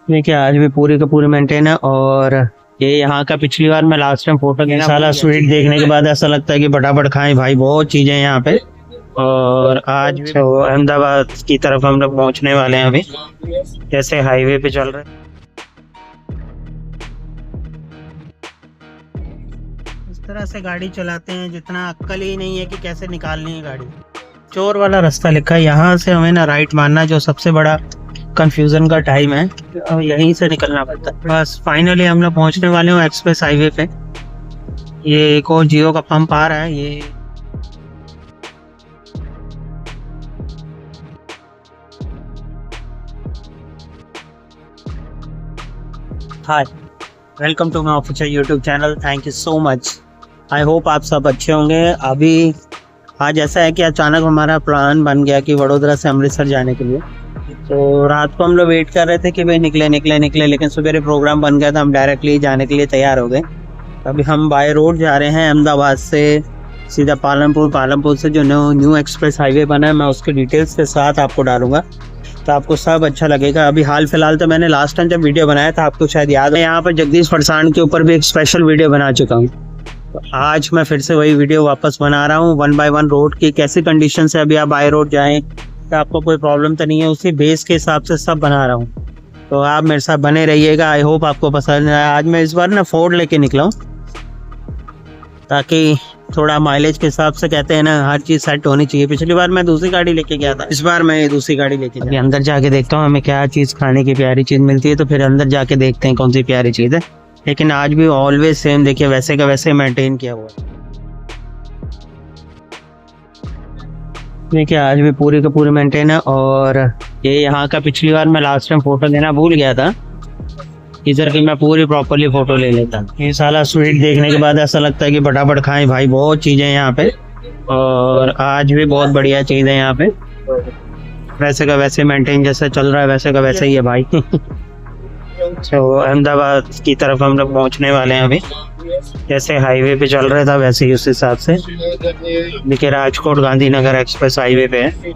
देखिए आज भी पूरी का पूरी मेंटेन है। और ये यहाँ का पिछली बार मैं लास्ट टाइम फोटो लेना साला स्वीट देखने के बाद ऐसा लगता है कि फटाफट खाएं भाई, बहुत चीजें हैं यहाँ पे। और आज भी अहमदाबाद की तरफ हम लोग पहुँचने वाले हैं अभी, जैसे हाईवे पे चल रहे हैं। इस तरह से गाड़ी चलाते हैं, जितना अक्ल ही नहीं है कि कैसे निकालनी है गाड़ी। चोर वाला रास्ता लिखा है, यहाँ से हमें ना राइट मारना, जो सबसे बड़ा कंफ्यूजन का टाइम है, यहीं से निकलना पड़ता है। बस फाइनली हम लोग पहुंचने वाले हैं एक्सप्रेस हाईवे पे। ये एक और जियो का पंप आ रहा है। ये hi, welcome to my official YouTube channel. Thank you so much. I hope आप सब अच्छे होंगे। अभी आज ऐसा है कि अचानक हमारा प्लान बन गया कि वडोदरा से अमृतसर जाने के लिए। तो रात को हम लोग वेट कर रहे थे कि भाई निकले, लेकिन सवेरे प्रोग्राम बन गया था, हम डायरेक्टली जाने के लिए तैयार हो गए। अभी हम बाय रोड जा रहे हैं अहमदाबाद से सीधा पालमपुर से जो न्यू एक्सप्रेस हाईवे बना है, मैं उसके डिटेल्स के साथ आपको डालूंगा, तो आपको सब अच्छा लगेगा। अभी हाल फिलहाल तो मैंने लास्ट टाइम जब वीडियो बनाया था, आपको शायद याद है, यहाँ पर जगदीश फरसान के ऊपर भी एक स्पेशल वीडियो बना चुका हूँ। तो आज मैं फिर से वही वीडियो वापस बना रहा हूँ, 1 बाय 1 रोड की कैसी कंडीशन से अभी आप बाय रोड जाएं तो आपको कोई प्रॉब्लम तो नहीं है, उसी बेस के हिसाब से सब बना रहा हूँ। तो आप मेरे साथ बने रहिएगा। आई होप आपको पसंद आए। आज मैं इस बार ना फोर्ड लेके निकला हूँ, ताकि थोड़ा माइलेज के हिसाब से, कहते हैं ना, हर चीज़ सेट होनी चाहिए। पिछली बार मैं दूसरी गाड़ी लेके गया था, इस बार मैं दूसरी गाड़ी लेके गया। अंदर जाके देखता हूँ हमें क्या चीज़ खाने की प्यारी चीज़ मिलती है, तो फिर अंदर जाके देखते हैं कौन सी प्यारी चीज़ है। लेकिन आज भी ऑलवेज सेम, देखिए वैसे का वैसे मेंटेन किया हुआ है। देखिए आज भी पूरी का पूरी मेंटेन है। और ये यहाँ का पिछली बार मैं लास्ट टाइम फोटो लेना भूल गया था, इधर की मैं पूरी प्रॉपरली फोटो ले लेता। ये साला स्वीट देखने के बाद ऐसा लगता है कि फटाफट खाएं भाई, बहुत चीजें हैं यहाँ पे। और आज भी बहुत बढ़िया चीज है यहाँ पे, वैसे का वैसे मेंटेन, जैसे चल रहा है वैसे का वैसे ही है भाई। तो अहमदाबाद की तरफ हम लोग पहुँचने वाले हैं अभी, जैसे हाईवे पे चल रहा था वैसे ही उस हिसाब से। देखिए राजकोट गांधीनगर एक्सप्रेस हाईवे पे है,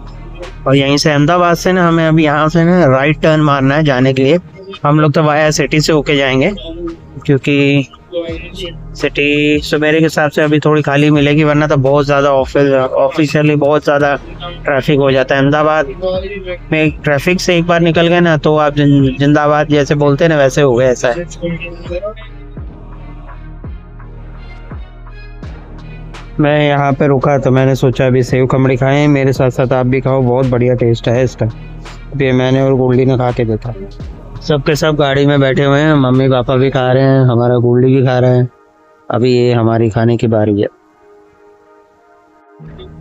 और यहीं से अहमदाबाद से ना हमें अभी यहाँ से ना राइट टर्न मारना है जाने के लिए। हम लोग तो वाया सिटी से होके जाएंगे, क्योंकि सिटी सवेरे के हिसाब से अभी थोड़ी खाली मिलेगी, वरना तो बहुत ज़्यादा ऑफिशियली बहुत ज़्यादा ट्रैफिक हो जाता है। अहमदाबाद में ट्रैफिक से एक बार निकल गए ना तो आप जिंदाबाद जैसे बोलते हैं ना, वैसे हो गए। ऐसा है। मैं यहाँ पे रुका तो मैंने सोचा अभी सेव खमड़ी खाएं, मेरे साथ साथ आप भी खाओ, बहुत बढ़िया टेस्ट है इसका। अभी मैंने और गोल्डी ने खा के देखा। सबके सब गाड़ी में बैठे हुए हैं, मम्मी पापा भी खा रहे हैं, हमारा गोल्डी भी खा रहे हैं। अभी ये हमारी खाने की बारी है।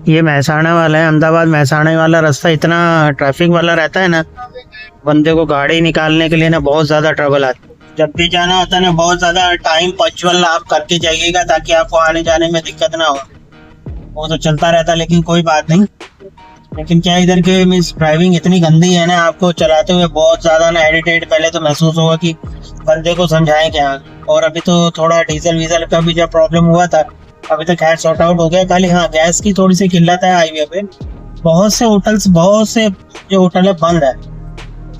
ये महसाणा वाला है, अहमदाबाद महसाणा वाला रास्ता इतना ट्रैफिक वाला रहता है ना, बंदे को गाड़ी निकालने के लिए ना बहुत ज़्यादा ट्रबल आती है। जब भी जाना होता है ना, बहुत ज़्यादा टाइम पंक्चुअल आप करके जाइएगा, ताकि आपको आने जाने में दिक्कत ना हो। वो तो चलता रहता है, लेकिन कोई बात नहीं। लेकिन क्या इधर के मीन्स ड्राइविंग इतनी गंदी है ना, आपको चलाते हुए बहुत ज़्यादा ना इरिटेट पहले तो महसूस होगा कि बंदे को समझाएं क्या। और अभी तो थोड़ा डीजल वीजल का भी जब प्रॉब्लम हुआ था, अभी तो खैर सॉर्ट आउट हो गया। खाली हाँ, गैस की थोड़ी सी किल्लत है हाईवे पे। बहुत से जो होटल है बंद है।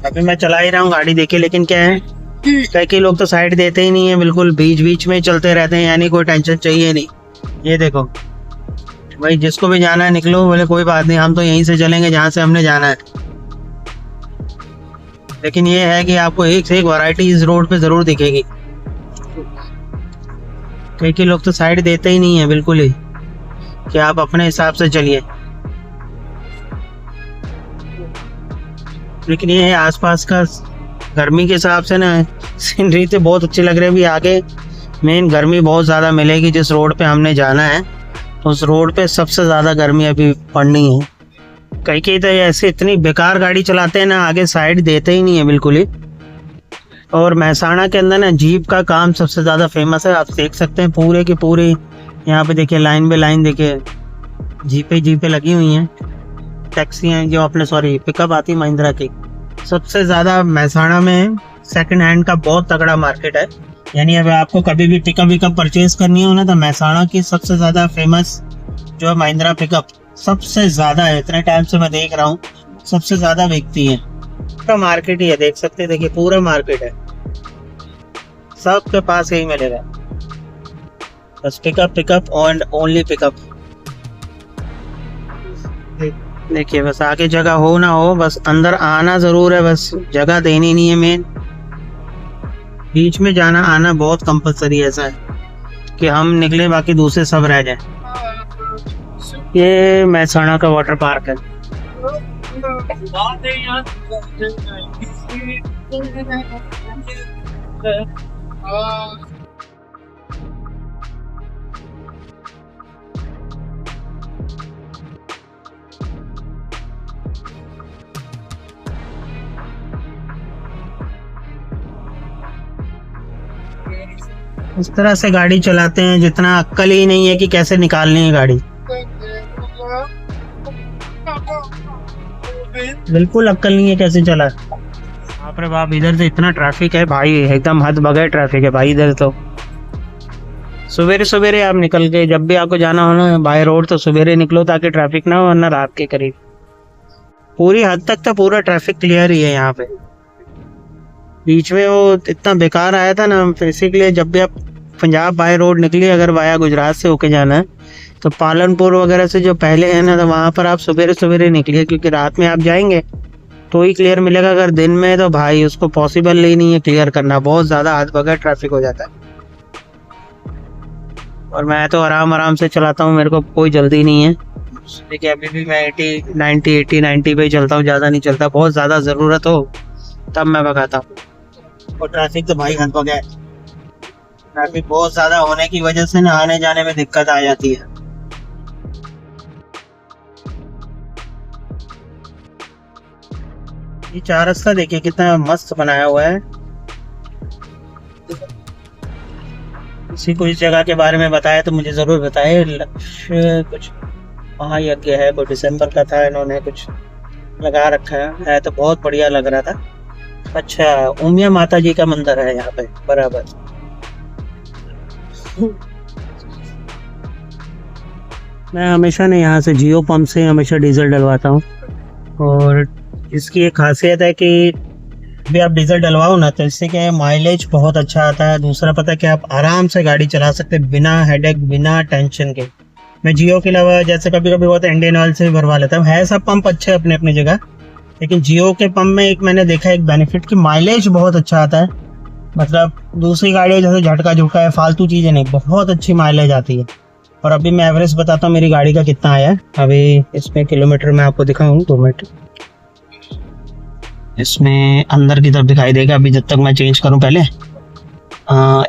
अभी मैं चला ही रहा हूँ गाड़ी देखे, लेकिन क्या है, कई लोग तो साइड देते ही नहीं है, बिल्कुल बीच में चलते रहते हैं, यानी कोई टेंशन चाहिए नहीं। ये देखो भाई, जिसको भी जाना है निकलो, बोले कोई बात नहीं, हम तो यहीं से चलेंगे जहाँ से हमने जाना है। लेकिन ये है कि आपको एक से एक वैरायटी इस रोड पे जरूर दिखेगी। कई लोग तो साइड देते ही नहीं है बिल्कुल ही, कि आप अपने हिसाब से चलिए। लेकिन ये है आसपास का गर्मी के हिसाब से ना सीनरी तो बहुत अच्छी लग रही है। अभी आगे मेन गर्मी बहुत ज़्यादा मिलेगी, जिस रोड पे हमने जाना है उस रोड पे सबसे ज़्यादा गर्मी अभी पड़नी है। कई तो ऐसे इतनी बेकार गाड़ी चलाते हैं ना, आगे साइड देते ही नहीं है बिल्कुल ही। और महसाणा के अंदर ना जीप का काम सबसे ज़्यादा फेमस है। आप देख सकते हैं पूरे के पूरे यहाँ पे देखिए, लाइन पे लाइन देखिए, जीपे लगी हुई हैं। टैक्सी हैं जो अपने, सॉरी पिकअप आती है महिंद्रा की। सबसे ज़्यादा महसाणा में सेकंड हैंड का बहुत तगड़ा मार्केट है। यानी अगर आपको कभी भी पिकअप परचेज करनी हो ना, तो महसाणा की सबसे ज़्यादा फेमस जो है महिंद्रा पिकअप सबसे ज़्यादा है। इतने टाइम से मैं देख रहा हूँ सबसे ज़्यादा बिकती है। आपका मार्केट ही है, देख सकते हैं, देखिए पूरा मार्केट है, सबके पास यही मिलेगा, बस pickup pickup and only pickup. देखिए बस आगे जगह हो ना हो, बस अंदर आना जरूर है, बस जगह देनी नहीं है मेन। बीच में जाना आना बहुत कंपलसरी ऐसा है कि हम निकले बाकी दूसरे सब रह जाए। ये महसाणा का वाटर पार्क है। इस तरह से गाड़ी चलाते हैं जितना अक्ल ही नहीं है कि कैसे निकालनी है गाड़ी, बिल्कुल अक्ल नहीं है कैसे चला। बाप रे बाप, इधर तो इतना ट्रैफिक है भाई, एकदम हद बगैर ट्रैफिक है भाई इधर तो। सवेरे सवेरे आप निकल गए, जब भी आपको जाना हो ना बाय रोड तो सवेरे निकलो ताकि ट्रैफिक ना हो, वरना रात के करीब। पूरी हद तक तो पूरा ट्रैफिक क्लियर ही है यहाँ पे। बीच में वो इतना बेकार आया था ना, बेसिकली जब भी आप पंजाब बाय रोड निकली, अगर वाया गुजरात से होके जाना है तो पालनपुर वगैरह से जो पहले है ना, तो वहाँ पर आप सवेरे सवेरे निकलिए, क्योंकि रात में आप जाएंगे तो ही क्लियर मिलेगा। अगर दिन में तो भाई उसको पॉसिबल ही नहीं है क्लियर करना, बहुत ज़्यादा हाथ बगैर ट्रैफिक हो जाता है। और मैं तो आराम आराम से चलाता हूँ, मेरे को कोई जल्दी नहीं है। देखिए अभी भी मैं 80 90 पे ही चलता हूँ, ज़्यादा नहीं चलता। बहुत ज़्यादा ज़रूरत हो तब मैं भगाता हूँ। और ट्रैफिक तो भाई हाथ बगैर, ट्रैफिक बहुत ज़्यादा होने की वजह से ना आने जाने में दिक्कत आ जाती है। ये चार रास्ता देखिए कितना मस्त बनाया हुआ है। किसी को इस जगह के बारे में बताया तो मुझे जरूर बताए। लक्ष्य कुछ महायज्ञ है, कोई दिसंबर का था, इन्होंने कुछ लगा रखा है तो बहुत बढ़िया लग रहा था। अच्छा, उमिया माता जी का मंदिर है यहाँ पे बराबर। मैं हमेशा ने यहाँ से जियो पंप से हमेशा डीजल डलवाता हूँ, और इसकी एक खासियत है कि भी आप डीजल डलवाओ ना तो इससे क्या है, माइलेज बहुत अच्छा आता है। दूसरा पता है कि आप आराम से गाड़ी चला सकते हैं बिना हेडेक, बिना टेंशन के। मैं जियो के अलावा जैसे कभी कभी होता है इंडियन ऑयल से भी भरवा लेता हूँ, है सब पंप अच्छे अपने अपनी जगह, लेकिन जियो के पंप में एक मैंने देखा एक बेनिफिट कि माइलेज बहुत अच्छा आता है। मतलब दूसरी गाड़ियाँ जैसे झटका झुटका है, फालतू चीज़ें नहीं, बहुत अच्छी माइलेज आती है। और अभी मैं एवरेज बताता हूँ मेरी गाड़ी का कितना आया है। अभी इसमें किलोमीटर में आपको दिखाऊँ 2 मिनट, इसमें अंदर की तरफ दिखाई देगा अभी जब तक मैं चेंज करूं पहले।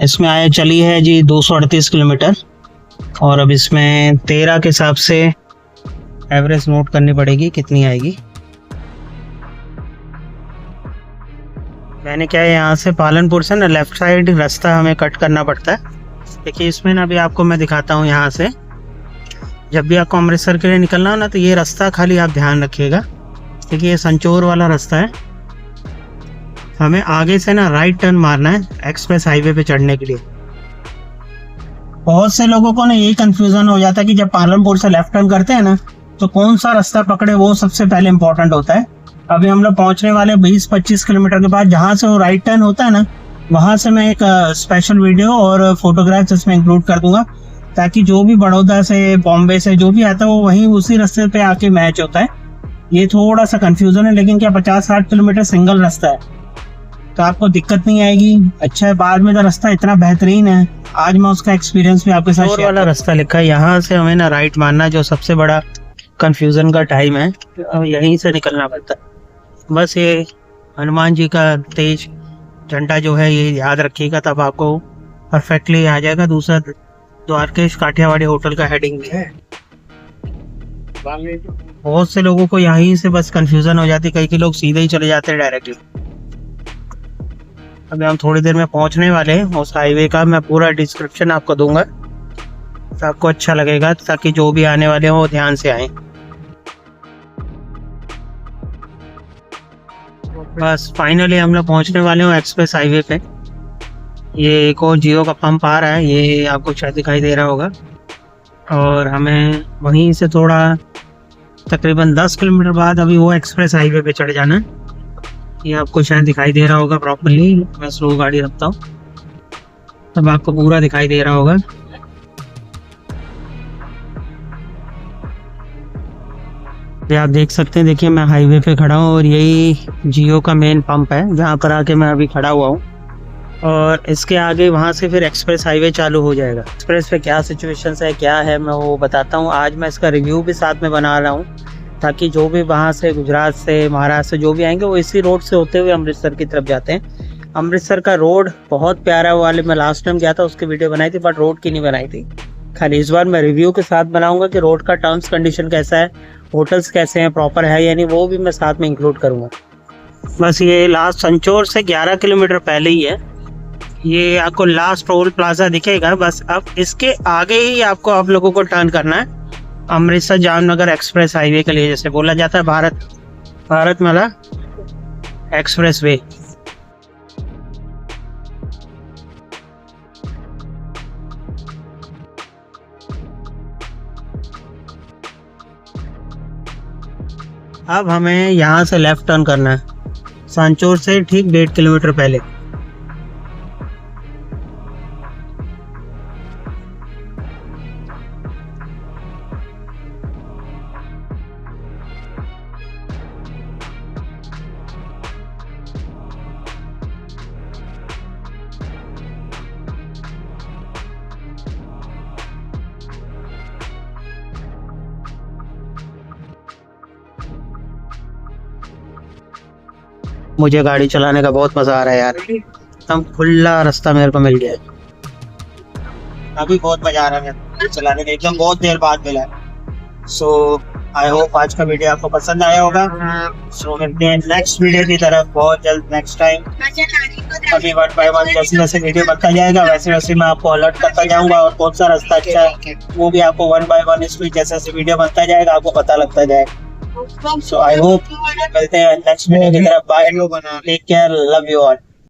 इसमें आया चली है जी 238 किलोमीटर, और अब इसमें 13 के हिसाब से एवरेज नोट करनी पड़ेगी कितनी आएगी। मैंने क्या है, यहाँ से पालनपुर से ना लेफ्ट साइड रास्ता हमें कट करना पड़ता है। देखिए इसमें ना अभी आपको मैं दिखाता हूँ, यहाँ से जब भी आपको अमृतसर के लिए निकलना हो ना तो ये रास्ता खाली आप ध्यान रखिएगा। देखिए ये संचोर वाला रास्ता है, हमें आगे से ना राइट टर्न मारना है एक्सप्रेस हाईवे पे चढ़ने के लिए। बहुत से लोगों को ना यही कंफ्यूजन हो जाता है कि जब पालनपुर से लेफ्ट टर्न करते हैं ना तो कौन सा रास्ता पकड़े, वो सबसे पहले इंपॉर्टेंट होता है। अभी हम लोग पहुंचने वाले 20-25 किलोमीटर के बाद, जहाँ से वो राइट टर्न होता है ना, वहां से मैं एक स्पेशल वीडियो और फोटोग्राफ्स इसमें इंक्लूड कर दूंगा, ताकि जो भी बड़ौदा से, बॉम्बे से जो भी आता है वो वहीं उसी रास्ते पे आके मैच होता है। ये थोड़ा सा कंफ्यूजन है, लेकिन क्या 50-60 किलोमीटर सिंगल रास्ता है तो आपको दिक्कत नहीं आएगी। अच्छा है, बाद में तो रास्ता इतना बेहतरीन है, आज मैं उसका एक्सपीरियंस भी आपके साथ शेयर वाला रास्ता लिखा है। यहाँ से हमें ना राइट मारना, जो सबसे बड़ा कंफ्यूजन का टाइम है, यहीं से निकलना पड़ता है। बस ये हनुमान जी का तेज झंडा जो है ये याद रखिएगा, तब आपको परफेक्टली आ जाएगा। दूसरा द्वारकेश काठियावाड़ी होटल का हेडिंग भी है। बहुत से लोगों को यहीं से बस कंफ्यूजन हो जाती, कई लोग सीधे ही चले जाते हैं डायरेक्टली। अभी हम थोड़ी देर में पहुंचने वाले हैं, उस हाईवे का मैं पूरा डिस्क्रिप्शन आपको दूंगा तो आपको अच्छा लगेगा, ताकि जो भी आने वाले हो वो ध्यान से आए। बस फाइनली हम लोग पहुंचने वाले हो एक्सप्रेस हाईवे पे। ये एक और जियो का पंप आ रहा है, ये आपको शायद दिखाई दे रहा होगा, और हमें वहीं से थोड़ा तकरीबन 10 किलोमीटर बाद अभी वो एक्सप्रेस हाईवे पे चढ़ जाना है। ये आपको शायद दिखाई दे रहा होगा प्रॉपरली। मैं स्लो गाड़ी रखता हूँ, तब आपको पूरा दिखाई दे रहा होगा। ये आप देख सकते हैं, देखिए मैं हाईवे पे खड़ा हूँ और यही जियो का मेन पंप है जहाँ पर आके मैं अभी खड़ा हुआ हूँ। और इसके आगे वहाँ से फिर एक्सप्रेस हाईवे चालू हो जाएगा। एक्सप्रेस पे क्या सिचुएशन है, क्या है, मैं वो बताता हूँ। आज मैं इसका रिव्यू भी साथ में बना रहा हूँ, ताकि जो भी वहाँ से गुजरात से महाराष्ट्र से जो भी आएंगे वो इसी रोड से होते हुए अमृतसर की तरफ जाते हैं। अमृतसर का रोड बहुत प्यारा वाले, मैं लास्ट टाइम गया था उसकी वीडियो बनाई थी, बट रोड की नहीं बनाई थी। खाली इस बार मैं रिव्यू के साथ बनाऊंगा कि रोड का टर्म्स कंडीशन कैसा है, होटल्स कैसे हैं, प्रॉपर है यानी, वो भी मैं साथ में इंक्लूड करूँगा। बस ये लास्ट संचोर से 11 किलोमीटर पहले ही है। ये आपको लास्ट टोल प्लाजा दिखेगा। बस अब इसके आगे ही आपको आप लोगों को टर्न करना है अमृतसर जामनगर एक्सप्रेस हाईवे के लिए, जैसे बोला जाता है भारतमाला एक्सप्रेस वे। अब हमें यहाँ से लेफ्ट टर्न करना है, सांचौर से ठीक 1.5 किलोमीटर पहले। मुझे गाड़ी चलाने का बहुत मजा आ रहा है यार, एकदम खुला रास्ता मेरे को मिल गया है। अभी बहुत मजा आ रहा है मेरे चलाने का, एकदम बहुत देर बाद मिला है। सो आई होप आज का वीडियो आपको पसंद आया होगा। सो मिलते हैं नेक्स्ट वीडियो की तरफ बहुत जल्द, नेक्स्ट टाइम। अभी 1 by 1 जैसे जैसे वीडियो बनता जाएगा वैसे वैसे मैं आपको अलर्ट करता जाऊंगा, और कौन सा रास्ता अच्छा है वो भी आपको 1 by 1 इसमें जैसे जैसे वीडियो बनता जाएगा आपको पता लगता जाएगा। So I hope मिलते हैं नेक्स्ट वीडियो की तरफ। Bye, take care, love you all.